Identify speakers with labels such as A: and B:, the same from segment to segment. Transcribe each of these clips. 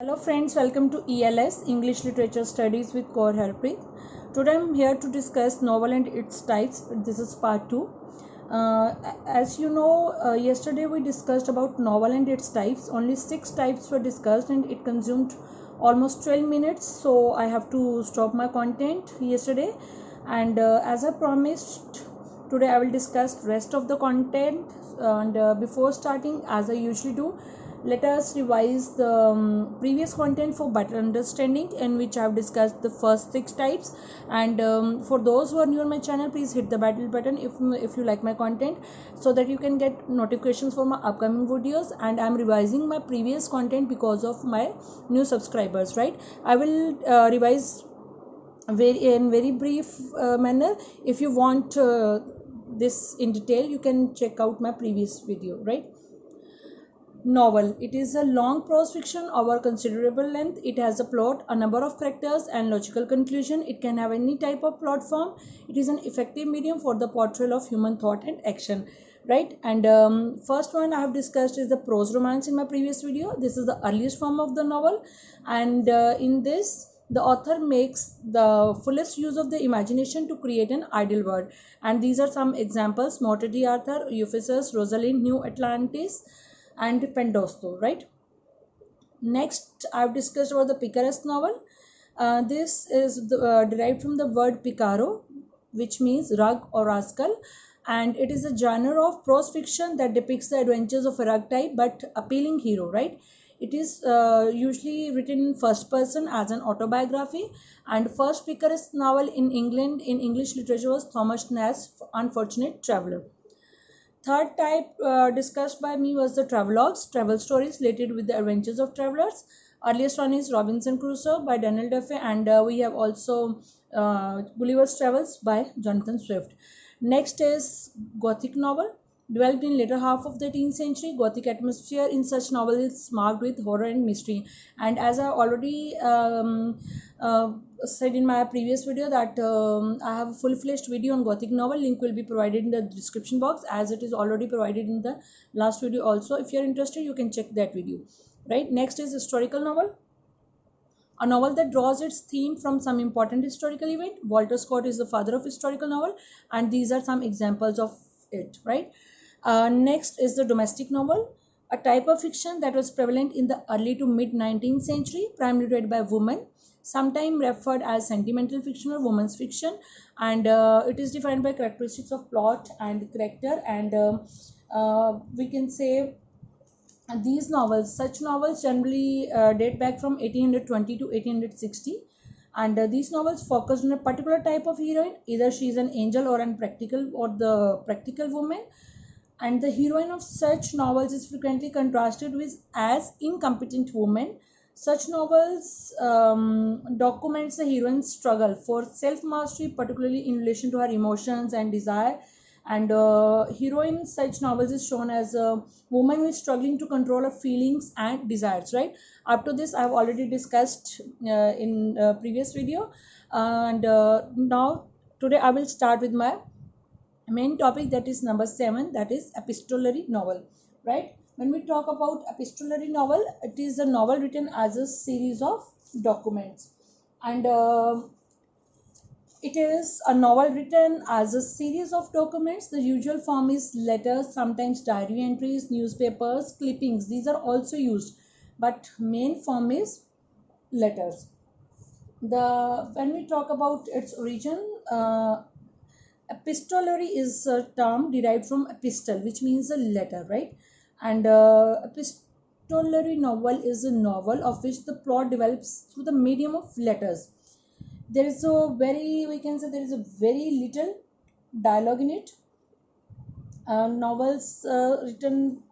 A: Hello friends, welcome to ELS English Literature Studies with Kaur Harpreet. Today I am here to discuss novel and its types. This is part 2. As you know, yesterday we discussed about novel and its types. Only 6 types were discussed and it consumed almost 12 minutes. So I have to stop my content yesterday. And as I promised, today I will discuss rest of the content. And before starting, as I usually do, let us revise the previous content for better understanding, in which I have discussed the first 6 types. And for those who are new on my channel, please hit the bell button if you like my content, so that you can get notifications for my upcoming videos. And I'm revising my previous content because of my new subscribers, right? I will revise very brief manner. If you want this in detail, you can check out my previous video, right? Novel. It is a long prose fiction over considerable length. It has a plot, a number of characters, and logical conclusion. It can have any type of plot form. It is an effective medium for the portrayal of human thought and action. Right? And first one I have discussed is the prose romance in my previous video. This is the earliest form of the novel, and in this, the author makes the fullest use of the imagination to create an ideal world. And these are some examples: Morte d'Arthur, Ephesus, Rosalind, New Atlantis, and Pendosto, right? Next, I've discussed about the picaresque novel. This is derived from the word picaro, which means rug or rascal, and it is a genre of prose fiction that depicts the adventures of a rug-type but appealing hero, right? It is usually written in first person as an autobiography, and first picaresque novel in England in English literature was Thomas Nast's Unfortunate Traveller. Third type discussed by me was the travelogues, travel stories related with the adventures of travelers. Earliest one is Robinson Crusoe by Daniel Defoe, and we have also Gulliver's Travels by Jonathan Swift. Next is Gothic novel. Developed in later half of the 18th century, Gothic atmosphere in such novels is marked with horror and mystery. And as I already said in my previous video, that I have a full-fledged video on Gothic novel. Link will be provided in the description box, as it is already provided in the last video also. If you are interested, you can check that video. Right. Next is historical novel. A novel that draws its theme from some important historical event. Walter Scott is the father of historical novel, and these are some examples of it, right? Next is the domestic novel, a type of fiction that was prevalent in the early to mid 19th century, primarily read by women, sometimes referred as sentimental fiction or women's fiction. And it is defined by characteristics of plot and character. And we can say these novels, such novels generally date back from 1820 to 1860. And these novels focus on a particular type of heroine. Either she is an angel or an practical or the practical woman. And the heroine of such novels is frequently contrasted with as incompetent woman. Such novels documents the heroine's struggle for self-mastery, particularly in relation to her emotions and desire. And heroine in such novels is shown as a woman who is struggling to control her feelings and desires, right? Up to this, I have already discussed in previous video. And now, today I will start with my main topic, that is number 7, that is epistolary novel, right? When we talk about epistolary novel, it is a novel written as a series of documents. And it is a novel written as a series of documents. The usual form is letters, sometimes diary entries, newspapers, clippings. These are also used, but main form is letters. When we talk about its origin, epistolary is a term derived from epistle, which means a letter, right? And epistolary novel is a novel of which the plot develops through the medium of letters. There is a very, we can say, there is a very little dialogue in it. Novels written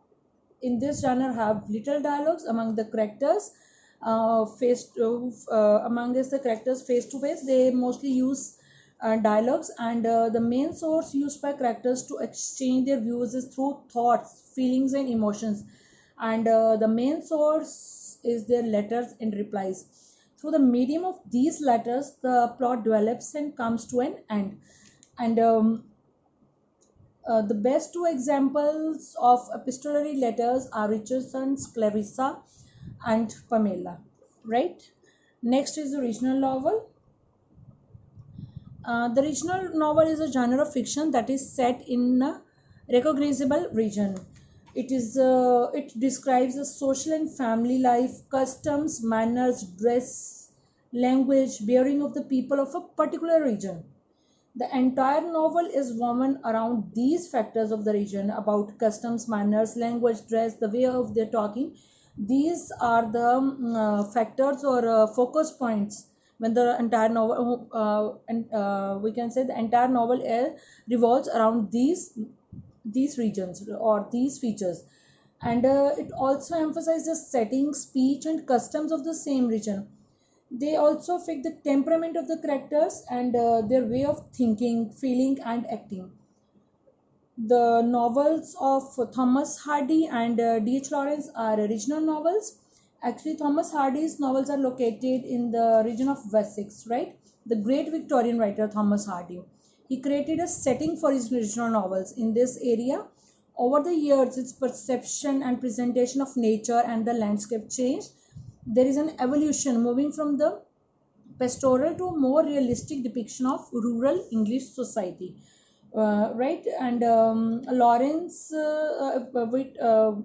A: in this genre have little dialogues among the characters. Among the characters face to face, they mostly use dialogues. And the main source used by characters to exchange their views is through thoughts, feelings, and emotions. And the main source is their letters and replies. Through the medium of these letters, the plot develops and comes to an end. And the best 2 examples of epistolary letters are Richardson's Clarissa and Pamela. right? Next is the regional novel. The regional novel is a genre of fiction that is set in a recognizable region. It describes the social and family life, customs, manners, dress, language, bearing of the people of a particular region. The entire novel is woven around these factors of the region, about customs, manners, language, dress, the way of their talking. These are the factors or focus points when the entire novel, and we can say the entire novel revolves around these regions or these features. And it also emphasizes the setting, speech, and customs of the same region. They also affect the temperament of the characters and their way of thinking, feeling, and acting. The novels of Thomas Hardy and D.H. Lawrence are original novels. Actually, Thomas Hardy's novels are located in the region of Wessex, right? The great Victorian writer Thomas Hardy. He created a setting for his original novels in this area. Over the years, its perception and presentation of nature and the landscape changed. There is an evolution moving from the pastoral to more realistic depiction of rural English society. Right, and Lawrence,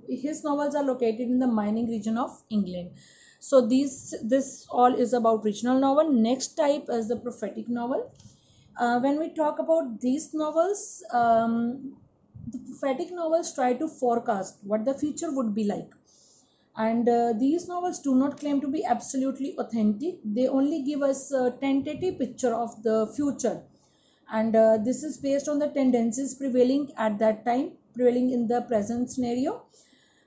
A: his novels are located in the mining region of England. So this all is about regional novel. Next type is the prophetic novel. When we talk about these novels, the prophetic novels try to forecast what the future would be like, and these novels do not claim to be absolutely authentic. They only give us a tentative picture of the future, and this is based on the tendencies prevailing at that time, prevailing in the present scenario.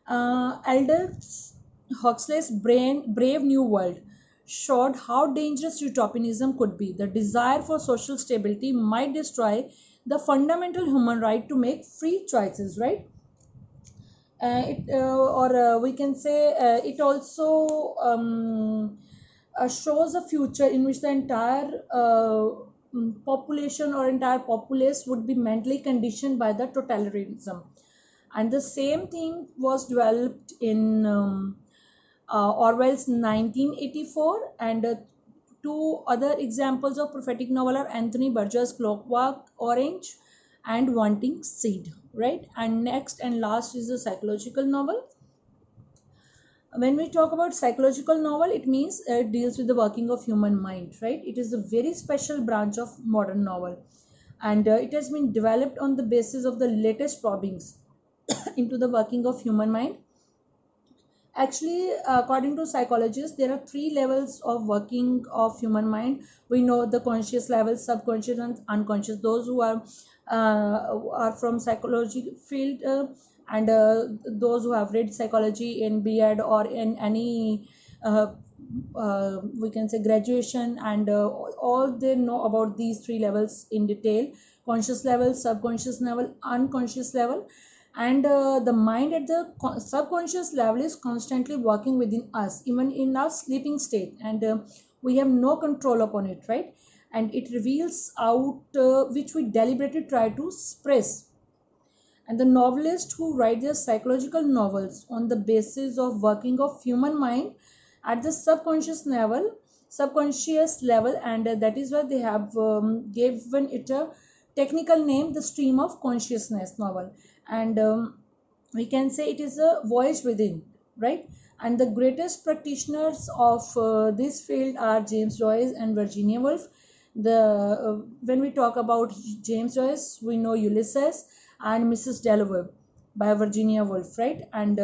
A: Aldous Huxley's Brave New World showed how dangerous utopianism could be. The desire for social stability might destroy the fundamental human right to make free choices, right? It or We can say it also shows a future in which the entire population or entire populace would be mentally conditioned by the totalitarianism. And the same thing was developed in Orwell's 1984, and two other examples of prophetic novel are Anthony Burgess' Clockwork Orange and Wanting Seed, right? And next and last is the psychological novel. When we talk about psychological novel, it means it deals with the working of human mind, right? It is a very special branch of modern novel, and it has been developed on the basis of the latest probings into the working of human mind. Actually, according to psychologists, there are three levels of working of human mind. We know the conscious level, subconscious, and unconscious. Those who are from psychology field, and those who have read psychology in B.Ed or in any we can say graduation, and all they know about these three levels in detail: conscious level, subconscious level, unconscious level. And the mind at the subconscious level is constantly working within us, even in our sleeping state, and we have no control upon it, right? And it reveals out which we deliberately try to suppress. And the novelists who write their psychological novels on the basis of working of human mind at the subconscious level, and that is why they have given it a technical name, the stream of consciousness novel. And we can say it is a voyage within, right? And the greatest practitioners of this field are James Joyce and Virginia Woolf. The When we talk about James Joyce, we know Ulysses and Mrs. Dalloway by Virginia Woolf, right? And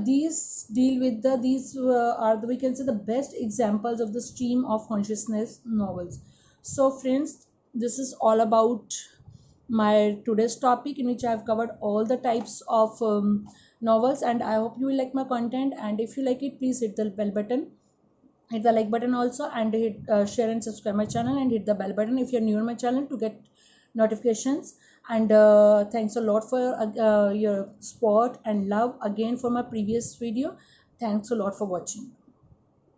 A: these deal with these are we can say the best examples of the stream of consciousness novels. So friends, this is all about my today's topic, in which I have covered all the types of novels, and I hope you will like my content. And if you like it, please hit the bell button, hit the like button also, and hit share and subscribe my channel, and hit the bell button if you're new on my channel to get notifications. And thanks a lot for your support and love again for my previous video. Thanks a lot for watching.